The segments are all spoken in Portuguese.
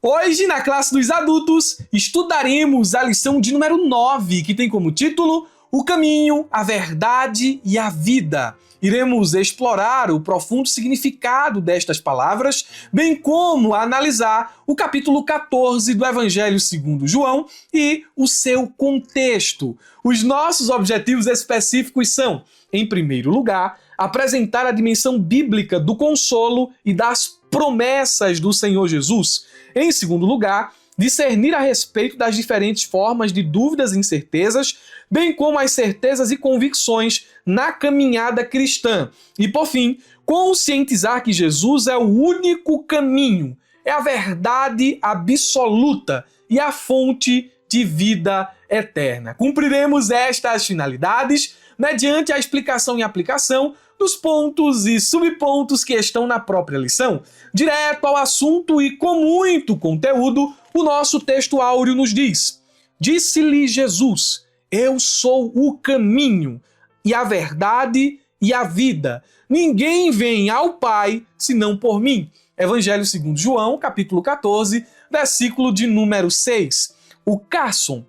Hoje, na classe dos adultos, estudaremos a lição de número 9, que tem como título O Caminho, a Verdade e a Vida. Iremos explorar o profundo significado destas palavras, bem como analisar o capítulo 14 do Evangelho segundo João e o seu contexto. Os nossos objetivos específicos são, em primeiro lugar, apresentar a dimensão bíblica do consolo e das promessas do Senhor Jesus. Em segundo lugar, discernir a respeito das diferentes formas de dúvidas e incertezas, bem como as certezas e convicções na caminhada cristã. E, por fim, conscientizar que Jesus é o único caminho, é a verdade absoluta e a fonte de vida eterna. Cumpriremos estas finalidades mediante a explicação e aplicação dos pontos e subpontos que estão na própria lição. Direto ao assunto e com muito conteúdo, o nosso texto áureo nos diz: Disse-lhe Jesus, eu sou o caminho e a verdade e a vida. Ninguém vem ao Pai senão por mim. Evangelho segundo João, capítulo 14, versículo de número 6. O Carson,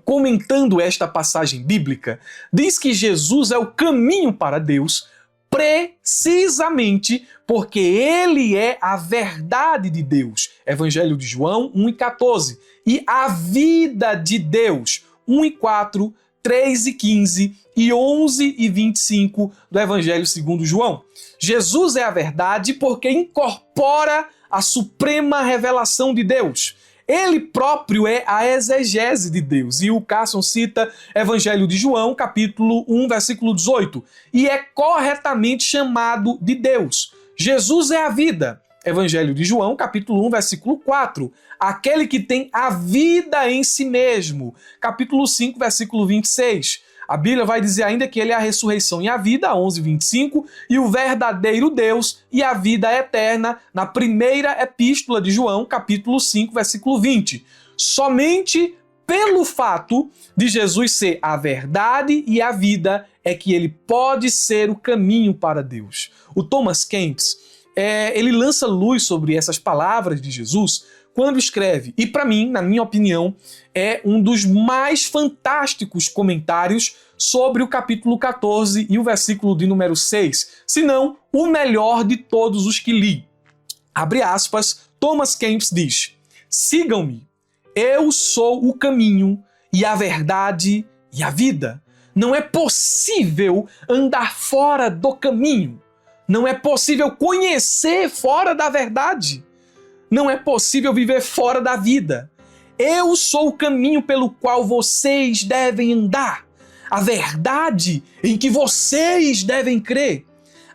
comentando esta passagem bíblica, diz que Jesus é o caminho para Deus precisamente porque ele é a verdade de Deus. Evangelho de João 1:14. E a vida de Deus 1:4, 3:15 e 11:25 do Evangelho segundo João. Jesus é a verdade porque incorpora a suprema revelação de Deus. Ele próprio é a exegese de Deus. E o Carson cita Evangelho de João, capítulo 1, versículo 18. E é corretamente chamado de Deus. Jesus é a vida. Evangelho de João, capítulo 1, versículo 4. Aquele que tem a vida em si mesmo. Capítulo 5, versículo 26. A Bíblia vai dizer ainda que ele é a ressurreição e a vida, 11:25, e o verdadeiro Deus e a vida eterna, na primeira epístola de João, capítulo 5, versículo 20. Somente pelo fato de Jesus ser a verdade e a vida é que ele pode ser o caminho para Deus. O Thomas Kempis, ele lança luz sobre essas palavras de Jesus quando escreve, e para mim, na minha opinião, é um dos mais fantásticos comentários sobre o capítulo 14 e o versículo de número 6, se não o melhor de todos os que li. Abre aspas, Thomas Kempis diz: Sigam-me, eu sou o caminho e a verdade e a vida. Não é possível andar fora do caminho. Não é possível conhecer fora da verdade. Não é possível viver fora da vida. Eu sou o caminho pelo qual vocês devem andar. A verdade em que vocês devem crer.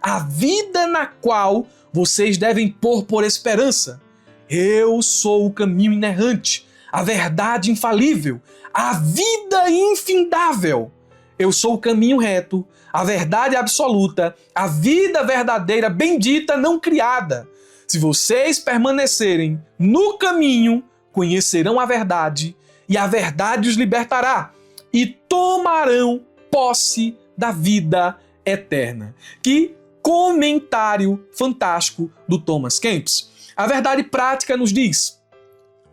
A vida na qual vocês devem pôr por esperança. Eu sou o caminho inerrante, a verdade infalível, a vida infindável. Eu sou o caminho reto, a verdade absoluta, a vida verdadeira, bendita, não criada. Se vocês permanecerem no caminho, conhecerão a verdade, e a verdade os libertará, e tomarão posse da vida eterna. Que comentário fantástico do Thomas Kempis. A verdade prática nos diz: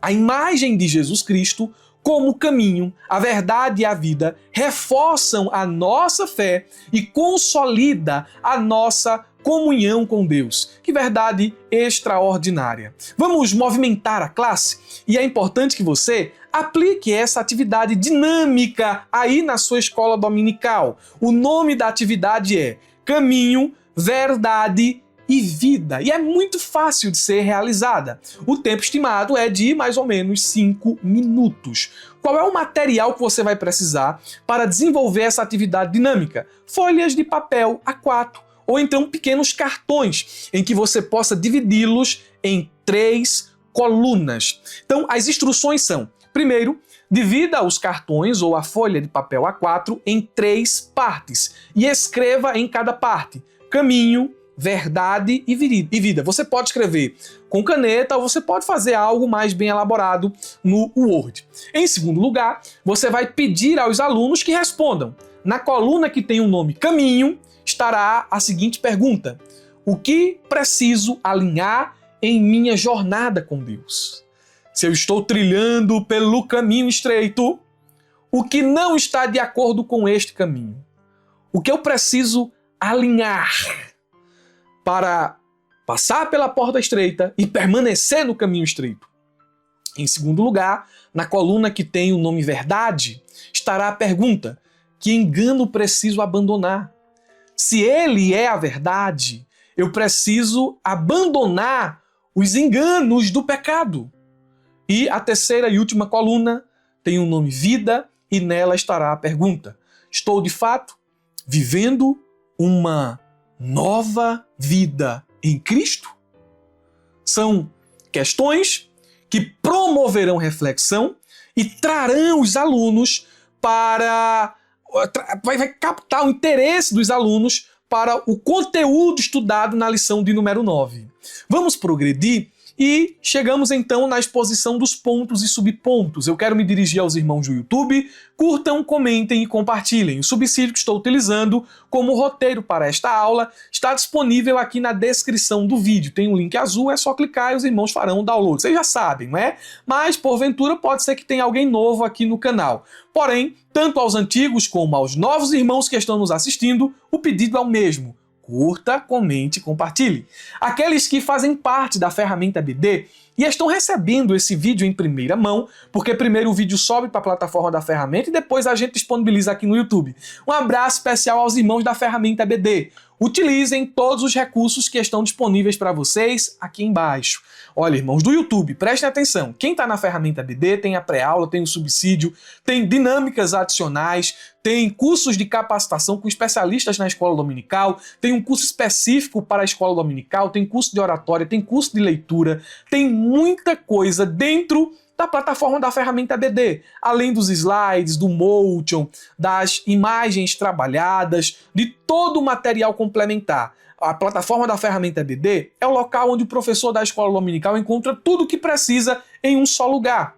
a imagem de Jesus Cristo como caminho, a verdade e a vida reforçam a nossa fé e consolida a nossa comunhão com Deus. Que verdade extraordinária. Vamos movimentar a classe e é importante que você aplique essa atividade dinâmica aí na sua escola dominical. O nome da atividade é Caminho, Verdade e Vida. E é muito fácil de ser realizada. O tempo estimado é de mais ou menos 5 minutos. Qual é o material que você vai precisar para desenvolver essa atividade dinâmica? Folhas de papel A4 ou então pequenos cartões em que você possa dividi-los em 3 colunas. Então, as instruções são: primeiro, divida os cartões ou a folha de papel A4 em 3 partes e escreva em cada parte caminho, verdade e vida. Você pode escrever com caneta ou você pode fazer algo mais bem elaborado no Word. Em segundo lugar, você vai pedir aos alunos que respondam. Na coluna que tem o nome caminho, estará a seguinte pergunta: o que preciso alinhar em minha jornada com Deus? se eu estou trilhando pelo caminho estreito, o que não está de acordo com este caminho? O que eu preciso alinhar para passar pela porta estreita e permanecer no caminho estreito? Em segundo lugar, na coluna que tem o nome verdade, estará a pergunta: que engano preciso abandonar? Se ele é a verdade, eu preciso abandonar os enganos do pecado. E a terceira e última coluna tem o nome vida e nela estará a pergunta: estou de fato vivendo uma nova vida em Cristo? São questões que promoverão reflexão e trarão os alunos para... vai captar o interesse dos alunos para o conteúdo estudado na lição de número 9. Vamos progredir e chegamos então na exposição dos pontos e subpontos. Eu quero me dirigir aos irmãos do YouTube. Curtam, comentem e compartilhem. O subsídio que estou utilizando como roteiro para esta aula está disponível aqui na descrição do vídeo. Tem um link azul, é só clicar e os irmãos farão o download. Vocês já sabem, não é? Mas, porventura, pode ser que tenha alguém novo aqui no canal. Porém, tanto aos antigos como aos novos irmãos que estão nos assistindo, o pedido é o mesmo: curta, comente e compartilhe. Aqueles que fazem parte da ferramenta BD e estão recebendo esse vídeo em primeira mão, porque primeiro o vídeo sobe para a plataforma da ferramenta e depois a gente disponibiliza aqui no YouTube. Um abraço especial aos irmãos da ferramenta BD. Utilizem todos os recursos que estão disponíveis para vocês aqui embaixo. Olha, irmãos do YouTube, prestem atenção. Quem está na ferramenta BD tem a pré-aula, tem o subsídio, tem dinâmicas adicionais, tem cursos de capacitação com especialistas na escola dominical, tem um curso específico para a escola dominical, tem curso de oratória, tem curso de leitura, tem muita coisa dentro da plataforma da ferramenta BD, além dos slides, do Motion, das imagens trabalhadas, de todo o material complementar. A plataforma da ferramenta BD é o local onde o professor da escola dominical encontra tudo o que precisa em um só lugar.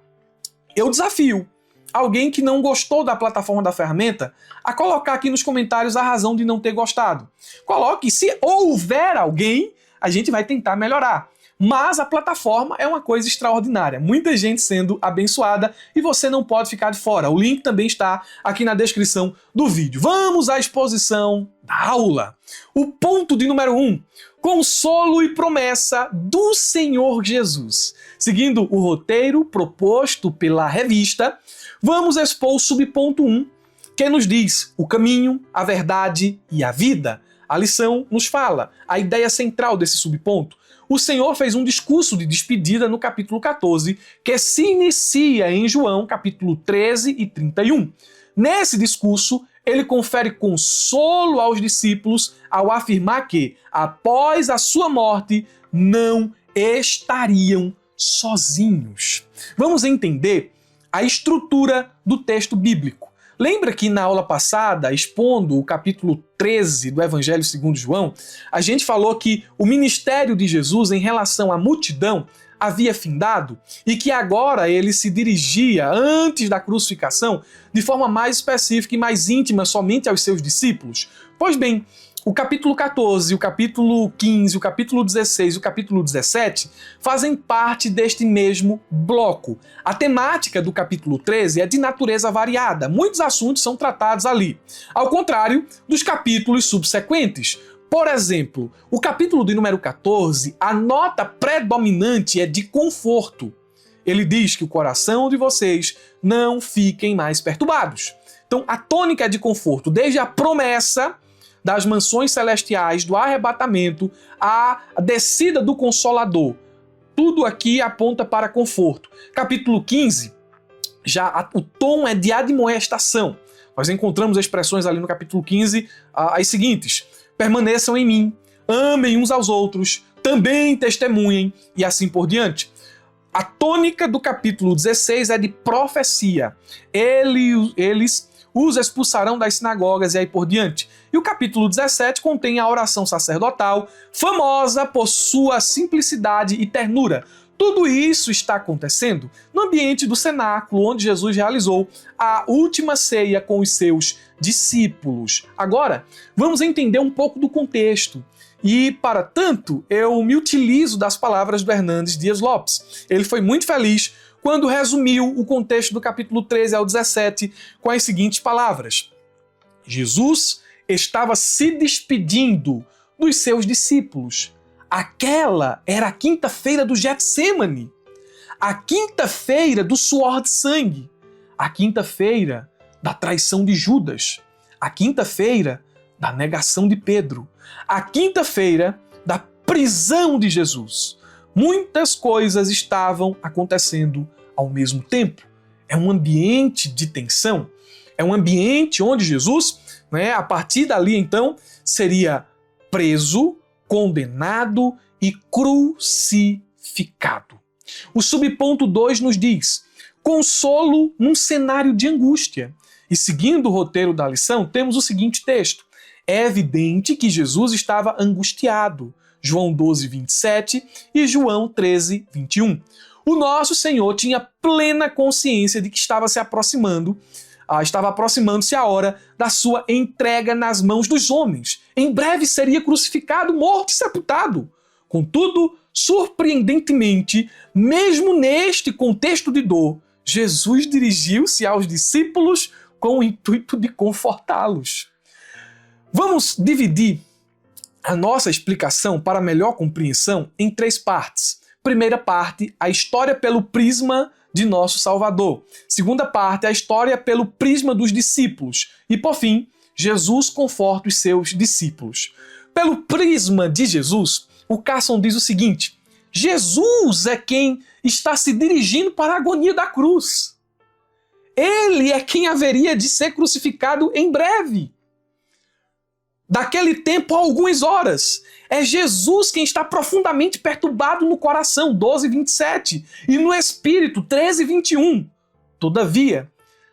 Eu desafio alguém que não gostou da plataforma da ferramenta a colocar aqui nos comentários a razão de não ter gostado. Coloque, se houver alguém, a gente vai tentar melhorar. Mas a plataforma é uma coisa extraordinária, muita gente sendo abençoada e você não pode ficar de fora. O link também está aqui na descrição do vídeo. Vamos à exposição da aula. O ponto de número 1, consolo e promessa do Senhor Jesus. Seguindo o roteiro proposto pela revista, vamos expor o subponto 1, que nos diz o caminho, a verdade e a vida. A lição nos fala a ideia central desse subponto. O Senhor fez um discurso de despedida no capítulo 14, que se inicia em João, capítulo 13 e 31. Nesse discurso, ele confere consolo aos discípulos ao afirmar que, após a sua morte, não estariam sozinhos. Vamos entender a estrutura do texto bíblico. Lembra que na aula passada, expondo o capítulo 13 do Evangelho segundo João, a gente falou que o ministério de Jesus em relação à multidão havia findado e que agora ele se dirigia, antes da crucificação, de forma mais específica e mais íntima somente aos seus discípulos? Pois bem, o capítulo 14, o capítulo 15, o capítulo 16 e o capítulo 17 fazem parte deste mesmo bloco. A temática do capítulo 13 é de natureza variada, muitos assuntos são tratados ali, ao contrário dos capítulos subsequentes. Por exemplo, o capítulo de número 14, a nota predominante é de conforto. Ele diz que o coração de vocês não fiquem mais perturbados. Então, a tônica é de conforto, desde a promessa das mansões celestiais, do arrebatamento, à descida do Consolador. Tudo aqui aponta para conforto. Capítulo 15, o tom é de admoestação. Nós encontramos expressões ali no capítulo 15, as seguintes: permaneçam em mim, amem uns aos outros, também testemunhem, e assim por diante. A tônica do capítulo 16 é de profecia. Eles os expulsarão das sinagogas e aí por diante. E o capítulo 17 contém a oração sacerdotal, famosa por sua simplicidade e ternura. Tudo isso está acontecendo no ambiente do cenáculo, onde Jesus realizou a última ceia com os seus discípulos. Agora, vamos entender um pouco do contexto. E, para tanto, eu me utilizo das palavras do Hernandes Dias Lopes. Ele foi muito feliz quando resumiu o contexto do capítulo 13 ao 17 com as seguintes palavras. Jesus estava se despedindo dos seus discípulos. Aquela era a quinta-feira do Getsêmani, a quinta-feira do suor de sangue, a quinta-feira da traição de Judas, a quinta-feira da negação de Pedro, a quinta-feira da prisão de Jesus. Muitas coisas estavam acontecendo ao mesmo tempo. É um ambiente de tensão, é um ambiente onde Jesus, a partir dali então, seria preso, condenado e crucificado. O subponto 2 nos diz: consolo num cenário de angústia. E seguindo o roteiro da lição, temos o seguinte texto. É evidente que Jesus estava angustiado. João 12, 27 e João 13, 21. O nosso Senhor tinha plena consciência de que estava aproximando-se a hora da sua entrega nas mãos dos homens. Em breve seria crucificado, morto e sepultado. Contudo, surpreendentemente, mesmo neste contexto de dor, Jesus dirigiu-se aos discípulos com o intuito de confortá-los. Vamos dividir a nossa explicação para melhor compreensão em 3 partes. Primeira parte, a história pelo prisma de nosso Salvador. Segunda parte, a história pelo prisma dos discípulos. E, por fim, Jesus conforta os seus discípulos. Pelo prisma de Jesus, o Carson diz o seguinte: Jesus é quem está se dirigindo para a agonia da cruz. Ele é quem haveria de ser crucificado em breve. Daquele tempo a algumas horas. É Jesus quem está profundamente perturbado no coração, 12, 27, e no espírito, 13, 21. Todavia,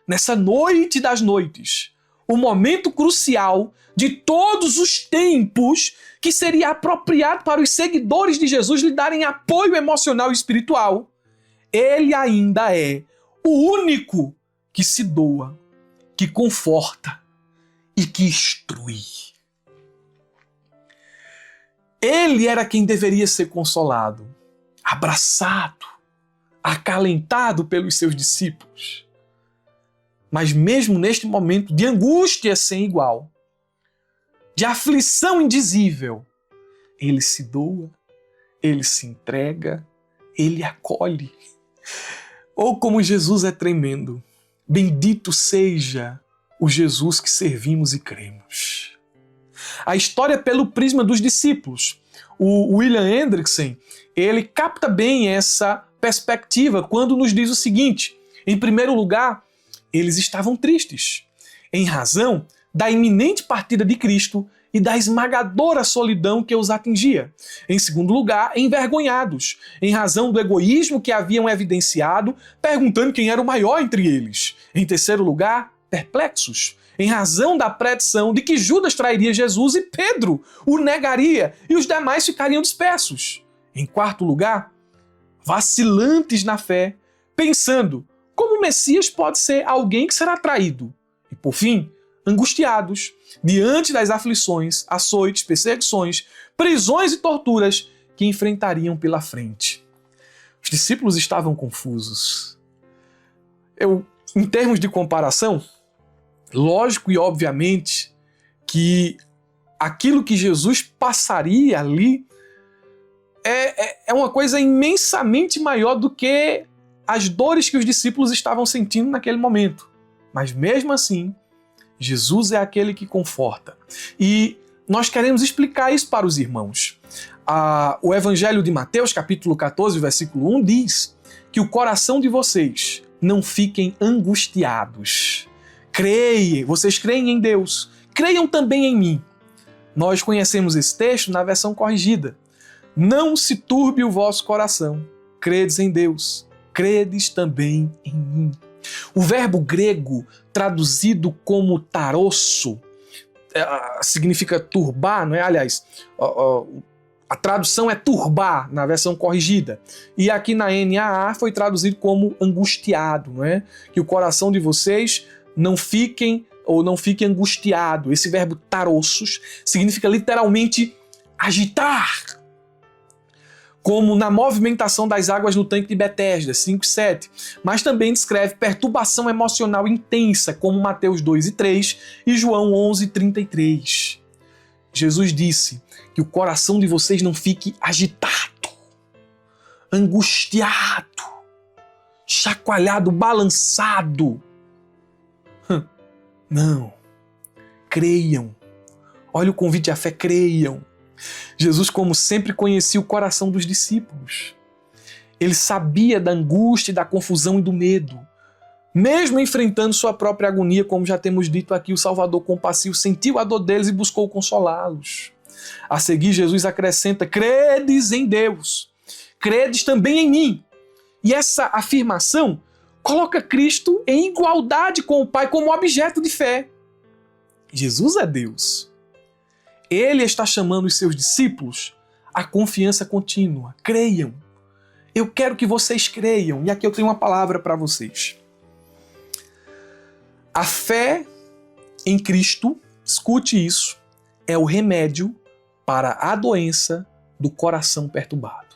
nessa noite das noites, o momento crucial de todos os tempos que seria apropriado para os seguidores de Jesus lhe darem apoio emocional e espiritual, ele ainda é o único que se doa, que conforta e que instrui. Ele era quem deveria ser consolado, abraçado, acalentado pelos seus discípulos. Mas mesmo neste momento de angústia sem igual, de aflição indizível, ele se doa, ele se entrega, ele acolhe. Oh, como Jesus é tremendo! Bendito seja o Jesus que servimos e cremos. A história pelo prisma dos discípulos. O William Hendrickson, ele capta bem essa perspectiva quando nos diz o seguinte: em primeiro lugar, eles estavam tristes, em razão da iminente partida de Cristo e da esmagadora solidão que os atingia. Em segundo lugar, envergonhados, em razão do egoísmo que haviam evidenciado, perguntando quem era o maior entre eles. Em terceiro lugar, perplexos, em razão da predição de que Judas trairia Jesus e Pedro o negaria e os demais ficariam dispersos. Em quarto lugar, vacilantes na fé, pensando como o Messias pode ser alguém que será traído. E por fim, angustiados diante das aflições, açoites, perseguições, prisões e torturas que enfrentariam pela frente. Os discípulos estavam confusos. Em termos de comparação, lógico e obviamente que aquilo que Jesus passaria ali é uma coisa imensamente maior do que as dores que os discípulos estavam sentindo naquele momento. Mas mesmo assim, Jesus é aquele que conforta. E nós queremos explicar isso para os irmãos. O Evangelho de Mateus, capítulo 14, versículo 1, diz que o coração de vocês não fiquem angustiados. Vocês creem em Deus, creiam também em mim. Nós conhecemos esse texto na versão corrigida. Não se turbe o vosso coração, credes em Deus, credes também em mim. O verbo grego traduzido como tarosso significa turbar, não é? Aliás, a tradução é turbar na versão corrigida. E aqui na NAA foi traduzido como angustiado, não é? Que o coração de vocês não fique angustiado. Esse verbo tarossos significa literalmente agitar, como na movimentação das águas no tanque de Betesda, 5:7, mas também descreve perturbação emocional intensa, como Mateus 2:3 e João 11:33. Jesus disse que o coração de vocês não fique agitado, angustiado, chacoalhado, balançado. Não. Creiam. Olha o convite à fé, creiam. Jesus, como sempre, conhecia o coração dos discípulos. Ele sabia da angústia, da confusão e do medo. Mesmo enfrentando sua própria agonia, como já temos dito aqui, o Salvador compassivo sentiu a dor deles e buscou consolá-los. A seguir, Jesus acrescenta: credes em Deus, credes também em mim. E essa afirmação coloca Cristo em igualdade com o Pai como objeto de fé. Jesus é Deus. Ele está chamando os seus discípulos à confiança contínua. Creiam. Eu quero que vocês creiam. E aqui eu tenho uma palavra para vocês. A fé em Cristo, escute isso, é o remédio para a doença do coração perturbado.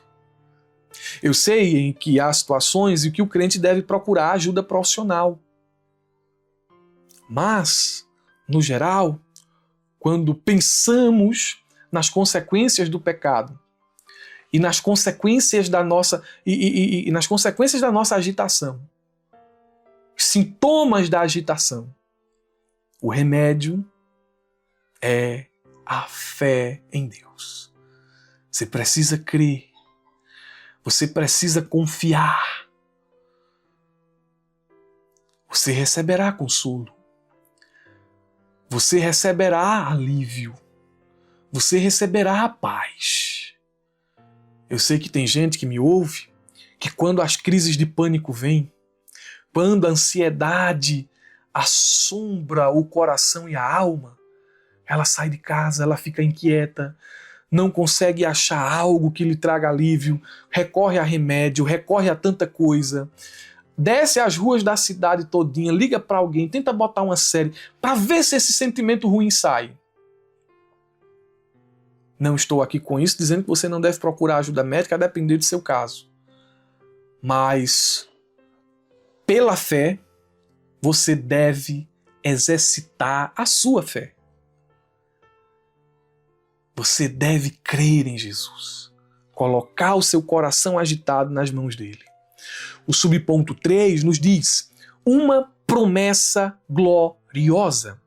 Eu sei em que há situações em que o crente deve procurar ajuda profissional. Mas, no geral, quando pensamos nas consequências do pecado e nas consequências da nossa nas consequências da nossa agitação, sintomas da agitação, o remédio é a fé em Deus. Você precisa crer. Você precisa confiar. Você receberá consolo. Você receberá alívio. Você receberá paz. Eu sei que tem gente que me ouve, que quando as crises de pânico vêm, quando a ansiedade assombra o coração e a alma, ela sai de casa, ela fica inquieta, não consegue achar algo que lhe traga alívio, recorre a remédio, recorre a tanta coisa. Desce as ruas da cidade todinha, liga para alguém, tenta botar uma série para ver se esse sentimento ruim sai. Não estou aqui com isso dizendo que você não deve procurar ajuda médica a depender do seu caso. Mas, pela fé, você deve exercitar a sua fé. Você deve crer em Jesus. Colocar o seu coração agitado nas mãos dele. O subponto 3 nos diz uma promessa gloriosa.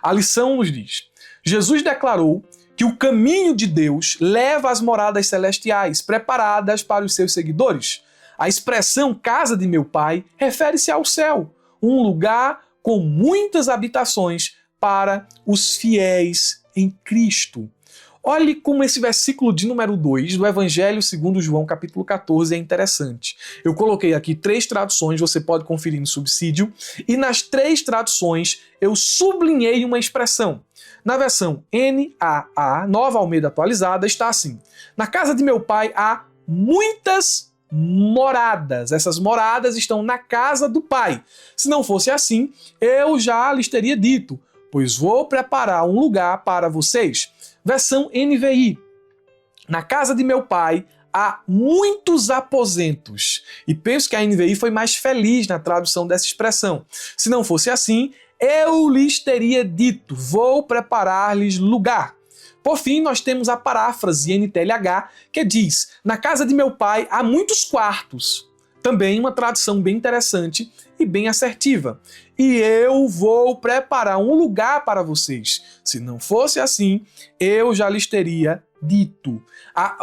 A lição nos diz: Jesus declarou que o caminho de Deus leva às moradas celestiais, preparadas para os seus seguidores. A expressão casa de meu Pai refere-se ao céu, um lugar com muitas habitações para os fiéis em Cristo. Olhe como esse versículo de número 2 do Evangelho segundo João, capítulo 14, é interessante. Eu coloquei aqui 3 traduções, você pode conferir no subsídio, e nas 3 traduções eu sublinhei uma expressão. Na versão NAA, Nova Almeida Atualizada, está assim: na casa de meu Pai há muitas moradas. Essas moradas estão na casa do Pai. Se não fosse assim, eu já lhes teria dito, pois vou preparar um lugar para vocês. Versão NVI. Na casa de meu Pai há muitos aposentos. E penso que a NVI foi mais feliz na tradução dessa expressão. Se não fosse assim, eu lhes teria dito, vou preparar-lhes lugar. Por fim, nós temos a paráfrase NTLH, que diz, na casa de meu Pai há muitos quartos. Também uma tradução bem interessante e bem assertiva. E eu vou preparar um lugar para vocês. Se não fosse assim, eu já lhes teria dito.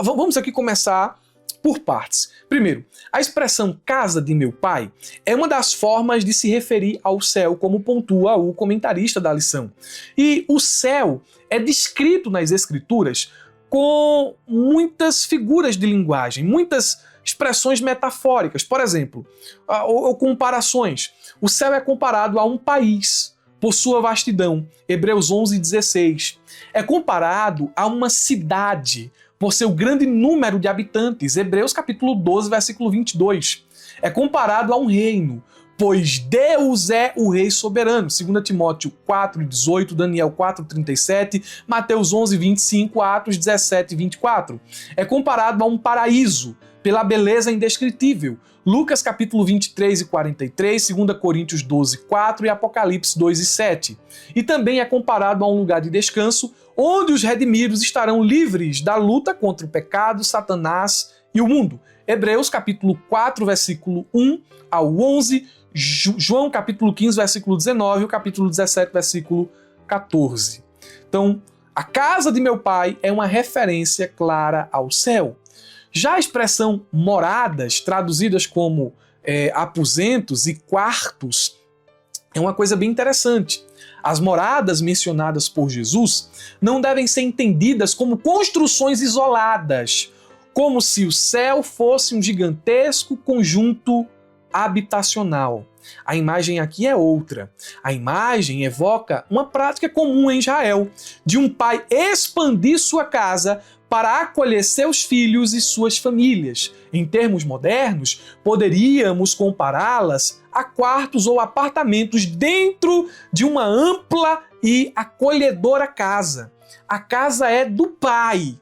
Vamos aqui começar por partes. Primeiro, a expressão casa de meu Pai é uma das formas de se referir ao céu, como pontua o comentarista da lição. E o céu é descrito nas Escrituras com muitas figuras de linguagem, muitas expressões metafóricas. Por exemplo, ou comparações. O céu é comparado a um país por sua vastidão, Hebreus 11:16. É comparado a uma cidade por seu grande número de habitantes, Hebreus capítulo 12, versículo 22. É comparado a um reino pois Deus é o Rei soberano. 2 Timóteo 4:18, Daniel 4:37, Mateus 11:25, Atos 17:24. É comparado a um paraíso pela beleza indescritível. Lucas capítulo 23:43, 2 Coríntios 12:4 e Apocalipse 2:7. E também é comparado a um lugar de descanso onde os redimidos estarão livres da luta contra o pecado, Satanás e o mundo. Hebreus capítulo 4, versículo 1 ao 11, João capítulo 15, versículo 19 e o capítulo 17, versículo 14. Então, a casa de meu pai é uma referência clara ao céu. Já a expressão moradas, traduzidas como aposentos e quartos, é uma coisa bem interessante. As moradas mencionadas por Jesus não devem ser entendidas como construções isoladas, como se o céu fosse um gigantesco conjunto habitacional. A imagem aqui é outra. A imagem evoca uma prática comum em Israel, de um pai expandir sua casa para acolher seus filhos e suas famílias. Em termos modernos, poderíamos compará-las a quartos ou apartamentos dentro de uma ampla e acolhedora casa. A casa é do pai.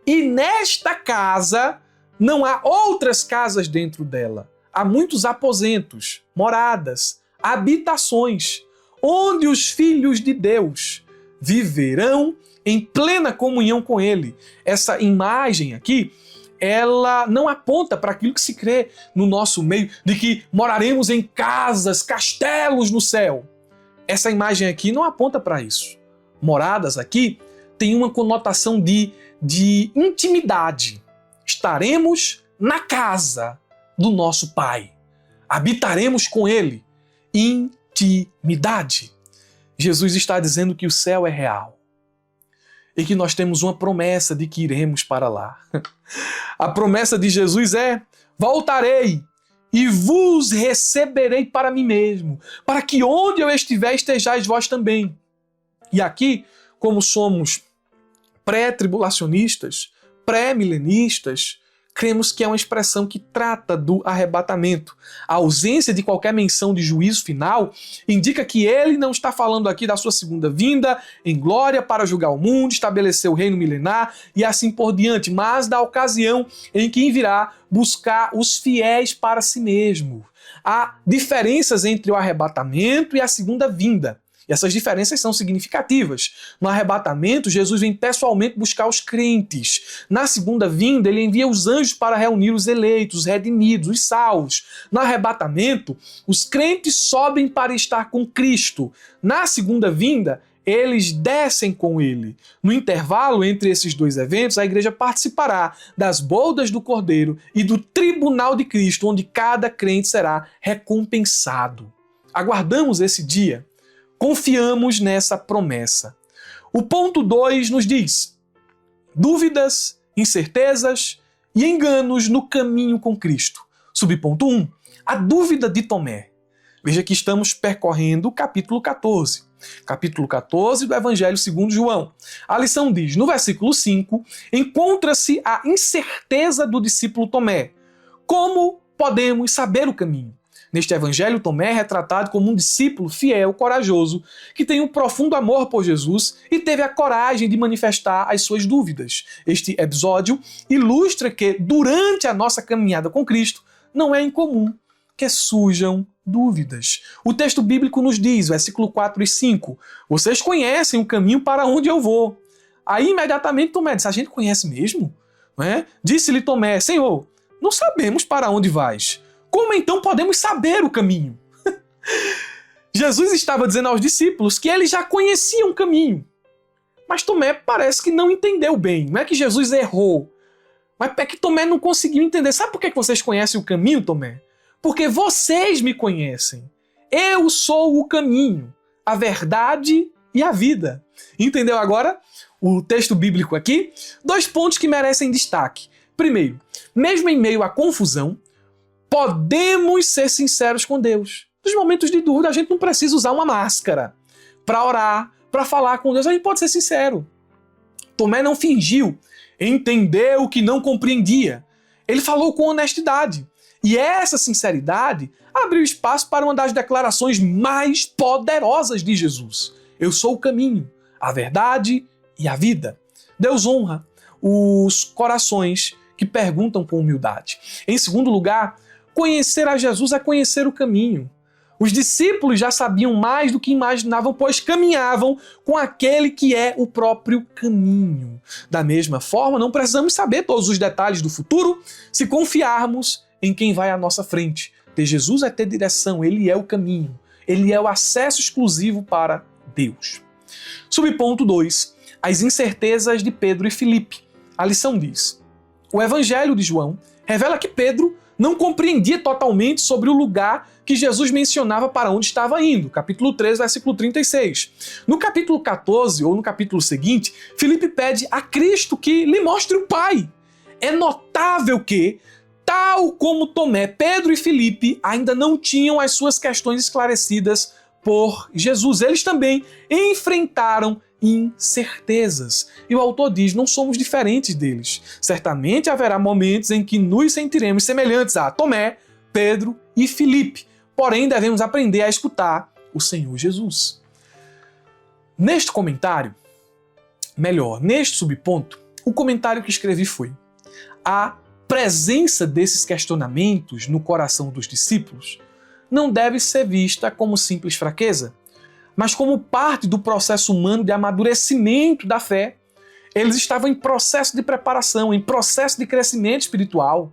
E nesta casa não há outras casas dentro dela. Há muitos aposentos, moradas, habitações, onde os filhos de Deus viverão em plena comunhão com Ele. Essa imagem aqui, ela não aponta para aquilo que se crê no nosso meio, de que moraremos em casas, castelos no céu. Essa imagem aqui não aponta para isso. Moradas aqui tem uma conotação de intimidade. Estaremos na casa do nosso Pai. Habitaremos com Ele. Intimidade. Jesus está dizendo que o céu é real e que nós temos uma promessa de que iremos para lá. A promessa de Jesus é: voltarei e vos receberei para mim mesmo, para que onde eu estiver estejais vós também. E aqui, como somos pré-tribulacionistas, pré-milenistas, cremos que é uma expressão que trata do arrebatamento. A ausência de qualquer menção de juízo final indica que ele não está falando aqui da sua segunda vinda em glória para julgar o mundo, estabelecer o reino milenar e assim por diante, mas da ocasião em que virá buscar os fiéis para si mesmo. Há diferenças entre o arrebatamento e a segunda vinda. E essas diferenças são significativas. No arrebatamento, Jesus vem pessoalmente buscar os crentes. Na segunda vinda, ele envia os anjos para reunir os eleitos, os redimidos, os salvos. No arrebatamento, os crentes sobem para estar com Cristo. Na segunda vinda, eles descem com ele. No intervalo entre esses dois eventos, a igreja participará das bodas do Cordeiro e do tribunal de Cristo, onde cada crente será recompensado. Aguardamos esse dia. Confiamos nessa promessa. O ponto 2 nos diz: dúvidas, incertezas e enganos no caminho com Cristo. Subponto 1, a dúvida de Tomé. Veja que estamos percorrendo o capítulo 14. Capítulo 14 do Evangelho segundo João. A lição diz, no versículo 5, encontra-se a incerteza do discípulo Tomé. Como podemos saber o caminho? Neste evangelho, Tomé é retratado como um discípulo fiel, corajoso, que tem um profundo amor por Jesus e teve a coragem de manifestar as suas dúvidas. Este episódio ilustra que, durante a nossa caminhada com Cristo, não é incomum que surjam dúvidas. O texto bíblico nos diz, versículo 4 e 5, vocês conhecem o caminho para onde eu vou. Aí, imediatamente, Tomé disse, a gente conhece mesmo? Não é? Disse-lhe Tomé, Senhor, não sabemos para onde vais. Como então podemos saber o caminho? Jesus estava dizendo aos discípulos que eles já conheciam o caminho. Mas Tomé parece que não entendeu bem. Não é que Jesus errou. Mas é que Tomé não conseguiu entender. Sabe por que vocês conhecem o caminho, Tomé? Porque vocês me conhecem. Eu sou o caminho, a verdade e a vida. Entendeu agora o texto bíblico aqui? 2 pontos que merecem destaque. Primeiro, mesmo em meio à confusão, podemos ser sinceros com Deus. Nos momentos de dúvida, a gente não precisa usar uma máscara para orar, para falar com Deus. A gente pode ser sincero. Tomé não fingiu entender o que não compreendia. Ele falou com honestidade. E essa sinceridade abriu espaço para uma das declarações mais poderosas de Jesus. Eu sou o caminho, a verdade e a vida. Deus honra os corações que perguntam com humildade. Em segundo lugar, conhecer a Jesus é conhecer o caminho. Os discípulos já sabiam mais do que imaginavam, pois caminhavam com aquele que é o próprio caminho. Da mesma forma, não precisamos saber todos os detalhes do futuro se confiarmos em quem vai à nossa frente. Ter Jesus é ter direção, ele é o caminho, ele é o acesso exclusivo para Deus. Subponto 2. As incertezas de Pedro e Filipe. A lição diz: o Evangelho de João revela que Pedro não compreendia totalmente sobre o lugar que Jesus mencionava para onde estava indo. Capítulo 3, versículo 36. No capítulo 14, ou no capítulo seguinte, Filipe pede a Cristo que lhe mostre o Pai. É notável que, tal como Tomé, Pedro e Filipe ainda não tinham as suas questões esclarecidas por Jesus. Eles também enfrentaram incertezas. E o autor diz, não somos diferentes deles. Certamente haverá momentos em que nos sentiremos semelhantes a Tomé, Pedro e Filipe. Porém, devemos aprender a escutar o Senhor Jesus. Neste comentário, neste subponto, o comentário que escrevi foi: a presença desses questionamentos no coração dos discípulos não deve ser vista como simples fraqueza, mas como parte do processo humano de amadurecimento da fé. Eles estavam em processo de preparação, em processo de crescimento espiritual.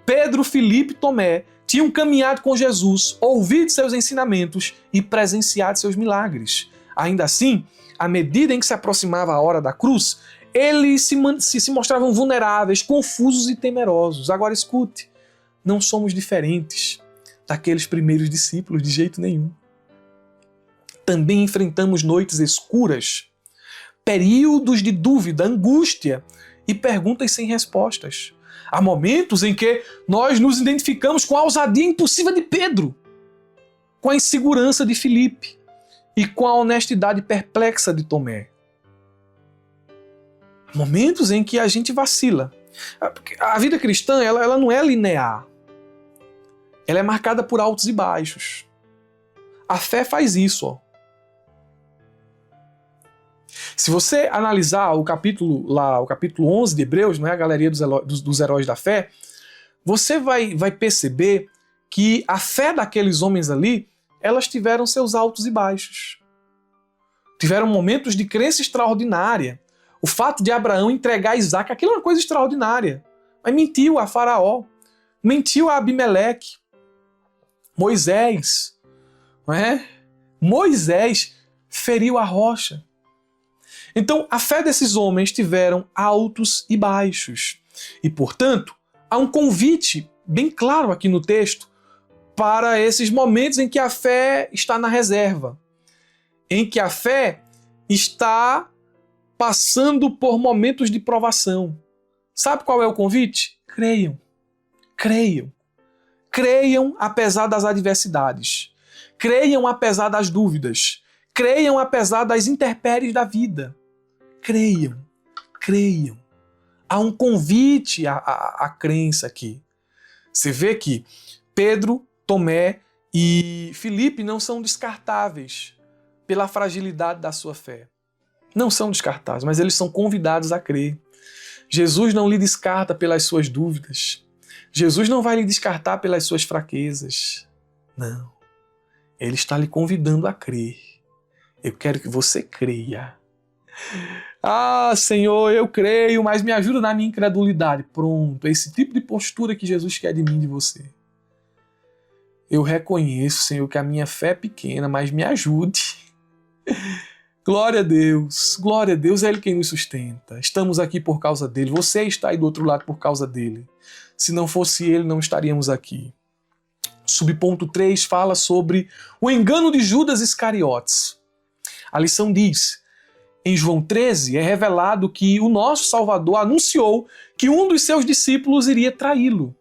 Pedro, Filipe e Tomé tinham caminhado com Jesus, ouvido seus ensinamentos e presenciado seus milagres. Ainda assim, à medida em que se aproximava a hora da cruz, eles se mostravam vulneráveis, confusos e temerosos. Agora escute, não somos diferentes daqueles primeiros discípulos de jeito nenhum. Também enfrentamos noites escuras, períodos de dúvida, angústia e perguntas sem respostas. Há momentos em que nós nos identificamos com a ousadia impossível de Pedro, com a insegurança de Filipe e com a honestidade perplexa de Tomé. Há momentos em que a gente vacila. A vida cristã ela não é linear. Ela é marcada por altos e baixos. A fé faz isso, ó. Se você analisar o capítulo 11 de Hebreus, né, a galeria dos heróis da fé, você vai perceber que a fé daqueles homens ali, elas tiveram seus altos e baixos. Tiveram momentos de crença extraordinária. O fato de Abraão entregar Isaac, aquilo é uma coisa extraordinária. Mas mentiu a Faraó, mentiu a Abimeleque. Moisés, não é? Moisés feriu a rocha. Então, a fé desses homens tiveram altos e baixos. E, portanto, há um convite bem claro aqui no texto para esses momentos em que a fé está na reserva, em que a fé está passando por momentos de provação. Sabe qual é o convite? Creiam. Creiam. Creiam apesar das adversidades. Creiam apesar das dúvidas. Creiam apesar das intempéries da vida. Creiam, creiam. Há um convite à crença aqui. Você vê que Pedro, Tomé e Filipe não são descartáveis pela fragilidade da sua fé. Não são descartáveis, mas eles são convidados a crer. Jesus não lhe descarta pelas suas dúvidas. Jesus não vai lhe descartar pelas suas fraquezas. Não. Ele está lhe convidando a crer. Eu quero que você creia. Ah, Senhor, eu creio, mas me ajuda na minha incredulidade. Pronto, é esse tipo de postura que Jesus quer de mim e de você. Eu reconheço, Senhor, que a minha fé é pequena, mas me ajude. Glória a Deus, é Ele quem nos sustenta. Estamos aqui por causa dEle, você está aí do outro lado por causa dEle. Se não fosse Ele, não estaríamos aqui. Subponto 3 fala sobre o engano de Judas Iscariotes. A lição diz: em João 13 é revelado que o nosso Salvador anunciou que um dos seus discípulos iria traí-lo.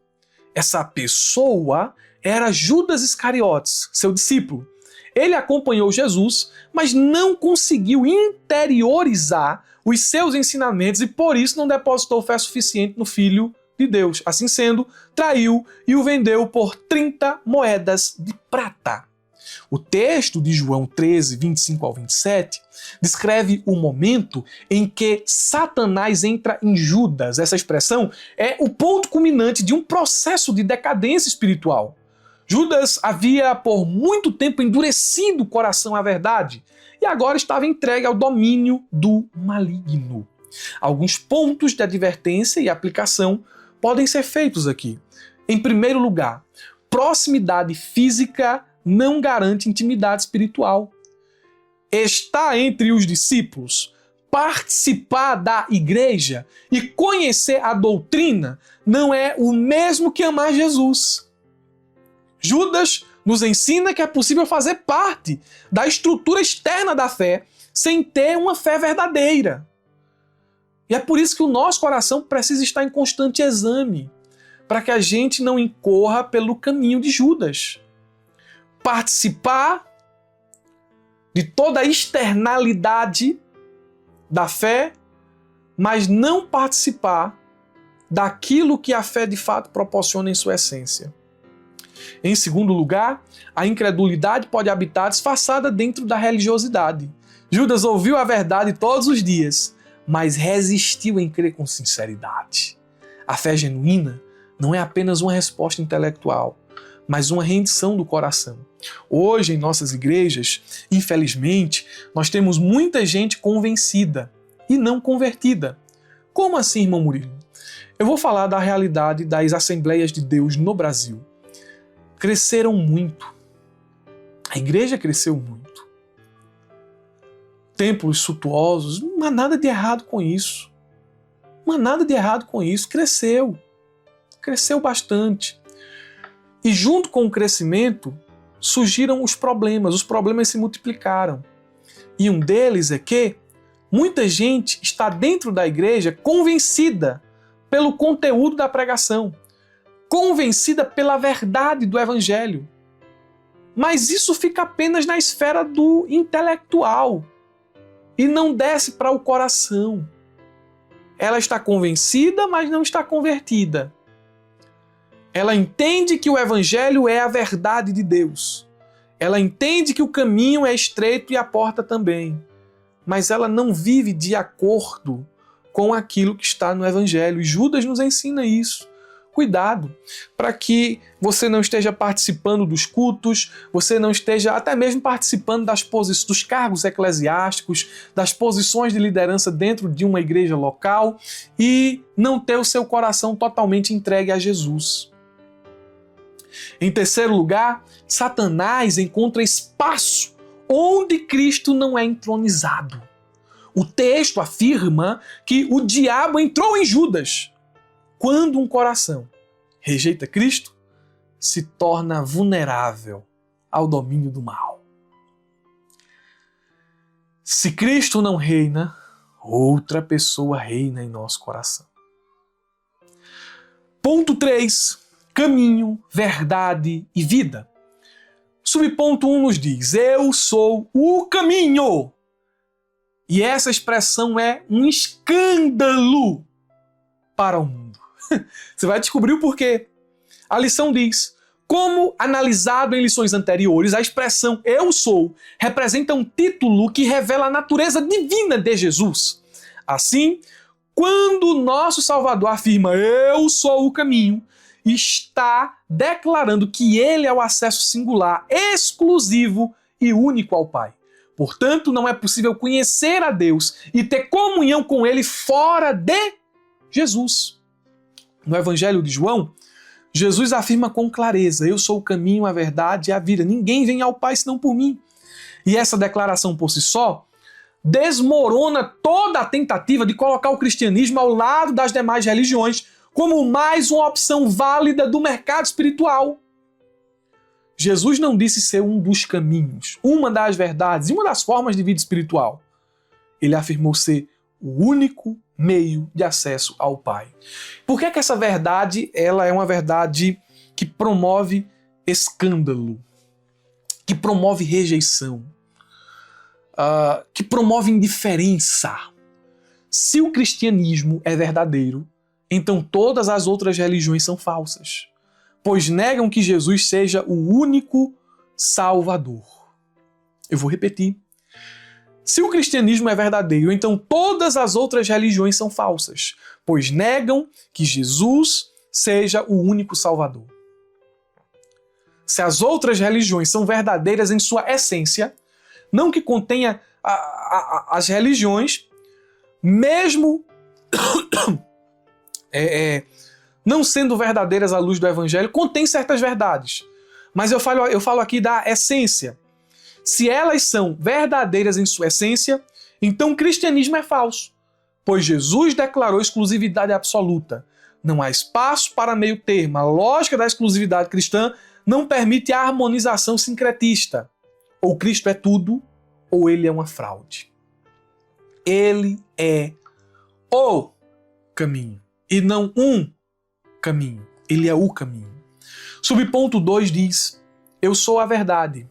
Essa pessoa era Judas Iscariotes, seu discípulo. Ele acompanhou Jesus, mas não conseguiu interiorizar os seus ensinamentos e por isso não depositou fé suficiente no Filho de Deus. Assim sendo, traiu e o vendeu por 30 moedas de prata. O texto de João 13, 25 ao 27, descreve o momento em que Satanás entra em Judas. Essa expressão é o ponto culminante de um processo de decadência espiritual. Judas havia por muito tempo endurecido o coração à verdade e agora estava entregue ao domínio do maligno. Alguns pontos de advertência e aplicação podem ser feitos aqui. Em primeiro lugar, proximidade física não garante intimidade espiritual. Estar entre os discípulos, participar da igreja e conhecer a doutrina não é o mesmo que amar Jesus. Judas nos ensina que é possível fazer parte da estrutura externa da fé sem ter uma fé verdadeira. E é por isso que o nosso coração precisa estar em constante exame, para que a gente não incorra pelo caminho de Judas. Participar de toda a externalidade da fé, mas não participar daquilo que a fé de fato proporciona em sua essência. Em segundo lugar, a incredulidade pode habitar disfarçada dentro da religiosidade. Judas ouviu a verdade todos os dias, mas resistiu em crer com sinceridade. A fé genuína não é apenas uma resposta intelectual, mas uma rendição do coração. Hoje, em nossas igrejas, infelizmente, nós temos muita gente convencida e não convertida. Como assim, irmão Murilo? Eu vou falar da realidade das Assembleias de Deus no Brasil. Cresceram muito. A igreja cresceu muito. Templos suntuosos, não há nada de errado com isso. Não há nada de errado com isso. Cresceu. Cresceu bastante. E junto com o crescimento, surgiram os problemas se multiplicaram. E um deles é que muita gente está dentro da igreja convencida pelo conteúdo da pregação, convencida pela verdade do evangelho. Mas isso fica apenas na esfera do intelectual e não desce para o coração. Ela está convencida, mas não está convertida. Ela entende que o evangelho é a verdade de Deus. Ela entende que o caminho é estreito e a porta também. Mas ela não vive de acordo com aquilo que está no evangelho. E Judas nos ensina isso. Cuidado, para que você não esteja participando dos cultos, você não esteja até mesmo participando dos cargos eclesiásticos, das posições de liderança dentro de uma igreja local e não ter o seu coração totalmente entregue a Jesus. Em terceiro lugar, Satanás encontra espaço onde Cristo não é entronizado. O texto afirma que o diabo entrou em Judas. Quando um coração rejeita Cristo, se torna vulnerável ao domínio do mal. Se Cristo não reina, outra pessoa reina em nosso coração. Ponto 3. Caminho, verdade e vida. Subponto 1 nos diz: eu sou o caminho. E essa expressão é um escândalo para o mundo. Você vai descobrir o porquê. A lição diz: como analisado em lições anteriores, a expressão eu sou representa um título que revela a natureza divina de Jesus. Assim, quando o nosso Salvador afirma eu sou o caminho, está declarando que ele é o acesso singular, exclusivo e único ao Pai. Portanto, não é possível conhecer a Deus e ter comunhão com ele fora de Jesus. No Evangelho de João, Jesus afirma com clareza: eu sou o caminho, a verdade e a vida. Ninguém vem ao Pai senão por mim. E essa declaração por si só desmorona toda a tentativa de colocar o cristianismo ao lado das demais religiões como mais uma opção válida do mercado espiritual. Jesus não disse ser um dos caminhos, uma das verdades e uma das formas de vida espiritual. Ele afirmou ser o único meio de acesso ao Pai. Por que essa verdade ela é uma verdade que promove escândalo, que promove rejeição, que promove indiferença? Se o cristianismo é verdadeiro, então todas as outras religiões são falsas, pois negam que Jesus seja o único Salvador. Eu vou repetir. Se o cristianismo é verdadeiro, então todas as outras religiões são falsas, pois negam que Jesus seja o único Salvador. Se as outras religiões são verdadeiras em sua essência, não que contenha as religiões, mesmo não sendo verdadeiras à luz do Evangelho, contém certas verdades. Mas eu falo aqui da essência. Se elas são verdadeiras em sua essência, então o cristianismo é falso, pois Jesus declarou exclusividade absoluta. Não há espaço para meio termo. A lógica da exclusividade cristã não permite a harmonização sincretista. Ou Cristo é tudo, ou ele é uma fraude. Ele é o caminho, e não um caminho. Ele é o caminho. Subponto 2 diz: eu sou a verdade.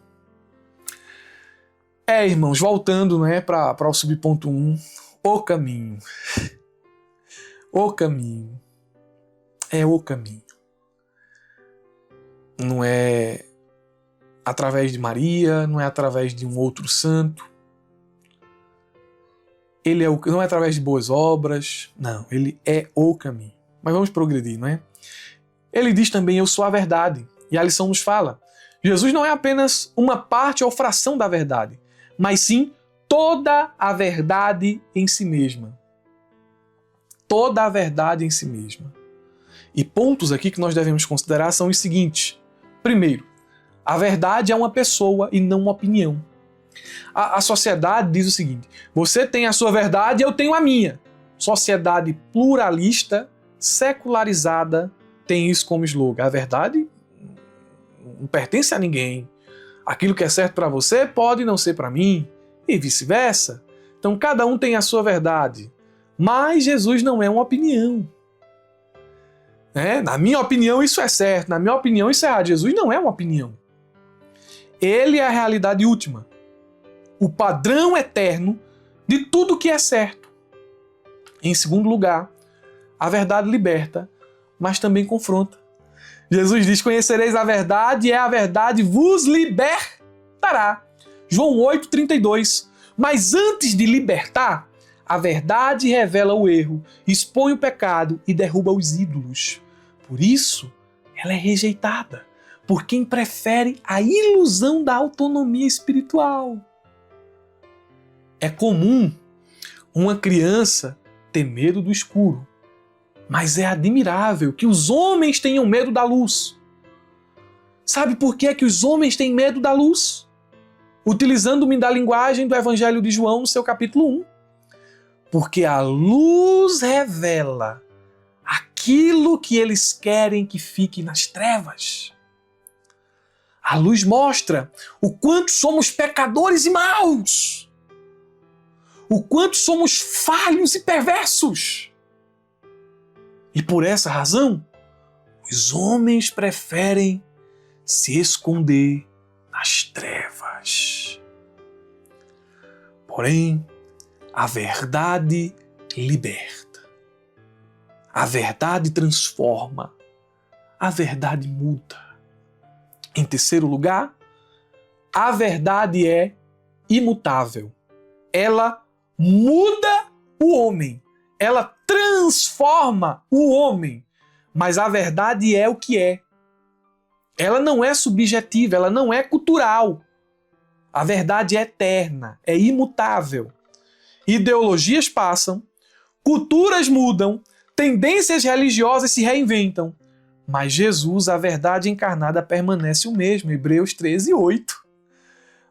Irmãos, voltando, para o subponto 1, o caminho. O caminho. É o caminho. Não é através de Maria, não é através de um outro santo. Não é através de boas obras. Não, ele é o caminho. Mas vamos progredir, não é? Ele diz também: eu sou a verdade. E a lição nos fala: Jesus não é apenas uma parte ou fração da verdade, mas sim toda a verdade em si mesma. Toda a verdade em si mesma. E pontos aqui que nós devemos considerar são os seguintes. Primeiro, a verdade é uma pessoa e não uma opinião. A sociedade diz o seguinte: você tem a sua verdade, eu tenho a minha. Sociedade pluralista, secularizada, tem isso como slogan. A verdade não pertence a ninguém. Aquilo que é certo para você pode não ser para mim, e vice-versa. Então cada um tem a sua verdade. Mas Jesus não é uma opinião. Na minha opinião isso é certo, na minha opinião isso é errado. Jesus não é uma opinião. Ele é a realidade última. O padrão eterno de tudo que é certo. Em segundo lugar, a verdade liberta, mas também confronta. Jesus diz: conhecereis a verdade e a verdade vos libertará. João 8,32. Mas antes de libertar, a verdade revela o erro, expõe o pecado e derruba os ídolos. Por isso, ela é rejeitada por quem prefere a ilusão da autonomia espiritual. É comum uma criança ter medo do escuro, mas é admirável que os homens tenham medo da luz. Sabe por que os homens têm medo da luz? Utilizando-me da linguagem do Evangelho de João no seu capítulo 1. Porque a luz revela aquilo que eles querem que fique nas trevas. A luz mostra o quanto somos pecadores e maus. O quanto somos falhos e perversos. E por essa razão, os homens preferem se esconder nas trevas. Porém, a verdade liberta. A verdade transforma. A verdade muda. Em terceiro lugar, a verdade é imutável. Ela muda o homem. Ela transforma o homem. Mas a verdade é o que é. Ela não é subjetiva, ela não é cultural. A verdade é eterna, é imutável. Ideologias passam, culturas mudam, tendências religiosas se reinventam. Mas Jesus, a verdade encarnada, permanece o mesmo. Hebreus 13:8.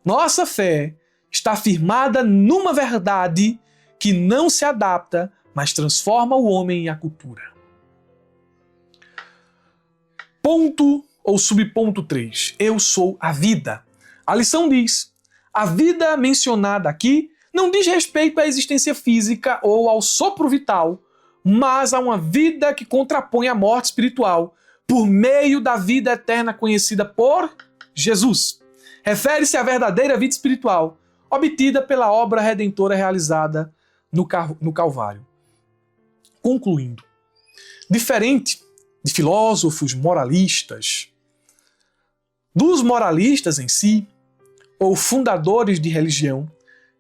Nossa fé está firmada numa verdade que não se adapta, mas transforma o homem e a cultura. Ponto ou subponto 3. Eu sou a vida. A lição diz: a vida mencionada aqui não diz respeito à existência física ou ao sopro vital, mas a uma vida que contrapõe a morte espiritual por meio da vida eterna conhecida por Jesus. Refere-se à verdadeira vida espiritual, obtida pela obra redentora realizada no Calvário. Concluindo, Diferente de filósofos moralistas, dos moralistas em si, ou fundadores de religião,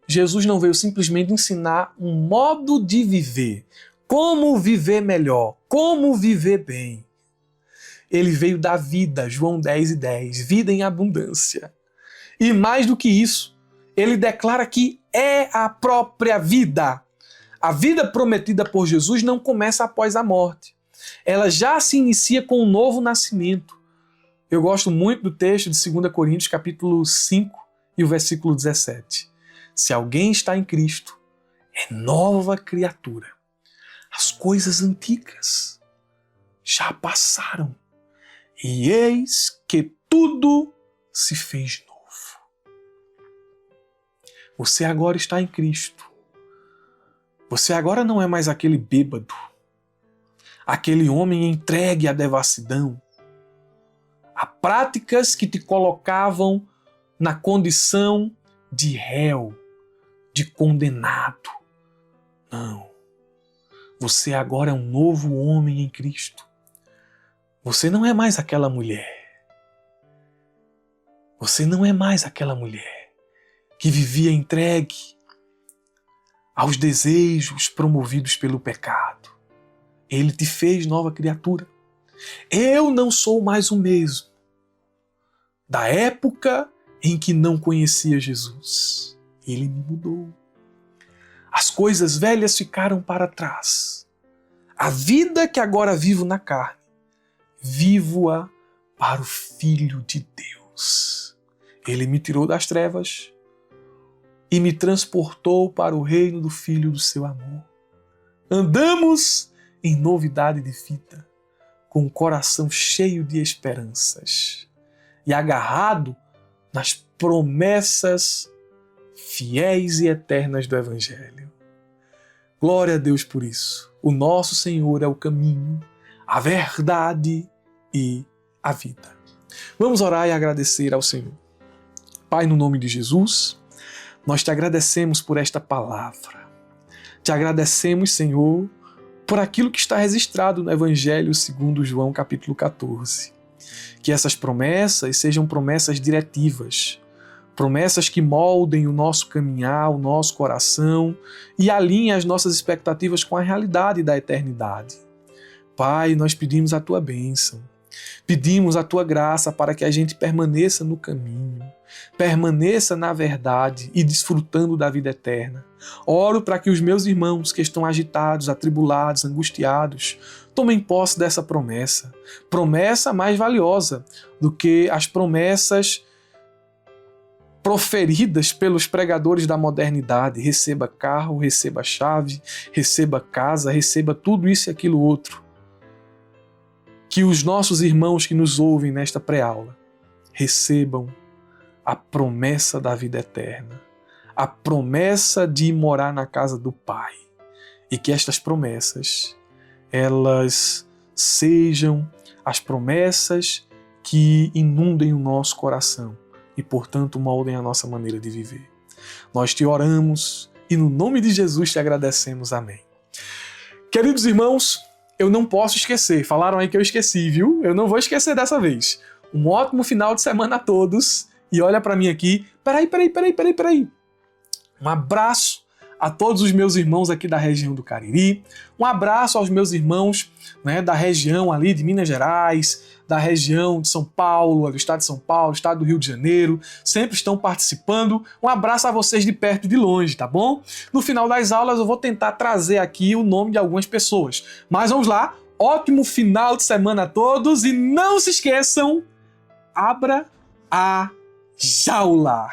Jesus não veio simplesmente ensinar um modo de viver, como viver melhor, como viver bem. Ele veio dar vida, João 10:10, vida em abundância. E mais do que isso, ele declara que é a própria vida. A vida prometida por Jesus não começa após a morte. Ela já se inicia com um novo nascimento. Eu gosto muito do texto de 2 Coríntios, capítulo 5 e o versículo 17. Se alguém está em Cristo, é nova criatura. As coisas antigas já passaram e eis que tudo se fez novo. Você agora está em Cristo. Você agora não é mais aquele bêbado, aquele homem entregue à devassidão, a práticas que te colocavam na condição de réu, de condenado. Não. Você agora é um novo homem em Cristo. Você não é mais aquela mulher. Você não é mais aquela mulher que vivia entregue aos desejos promovidos pelo pecado. Ele te fez nova criatura. Eu não sou mais o mesmo da época em que não conhecia Jesus. Ele me mudou. As coisas velhas ficaram para trás. A vida que agora vivo na carne, vivo-a para o Filho de Deus. Ele me tirou das trevas e me transportou para o reino do Filho do seu amor. Andamos em novidade de vida, com o coração cheio de esperanças e agarrado nas promessas fiéis e eternas do Evangelho. Glória a Deus por isso. O nosso Senhor é o caminho, a verdade e a vida. Vamos orar e agradecer ao Senhor. Pai, no nome de Jesus, nós te agradecemos por esta palavra. Te agradecemos, Senhor, por aquilo que está registrado no Evangelho segundo João, capítulo 14. Que essas promessas sejam promessas diretivas, promessas que moldem o nosso caminhar, o nosso coração e alinhem as nossas expectativas com a realidade da eternidade. Pai, nós pedimos a Tua bênção, pedimos a Tua graça para que a gente permaneça no caminho, permaneça na verdade e desfrutando da vida eterna. Oro para que os meus irmãos que estão agitados, atribulados, angustiados, tomem posse dessa promessa. Promessa mais valiosa do que as promessas proferidas pelos pregadores da modernidade. Receba carro, receba chave, receba casa, receba tudo isso e aquilo outro. Que os nossos irmãos que nos ouvem nesta pré-aula recebam a promessa da vida eterna, a promessa de morar na casa do Pai. E que estas promessas, elas sejam as promessas que inundem o nosso coração e, portanto, moldem a nossa maneira de viver. Nós te oramos e no nome de Jesus te agradecemos. Amém. Queridos irmãos, eu não posso esquecer. Falaram aí que eu esqueci, viu? Eu não vou esquecer dessa vez. Um ótimo final de semana a todos. E olha para mim aqui. Peraí. Um abraço a todos os meus irmãos aqui da região do Cariri. Um abraço aos meus irmãos, da região ali de Minas Gerais, da região de São Paulo, do estado de São Paulo, estado do Rio de Janeiro. Sempre estão participando. Um abraço a vocês de perto e de longe, tá bom? No final das aulas eu vou tentar trazer aqui o nome de algumas pessoas. Mas vamos lá. Ótimo final de semana a todos e não se esqueçam, abra a jaula!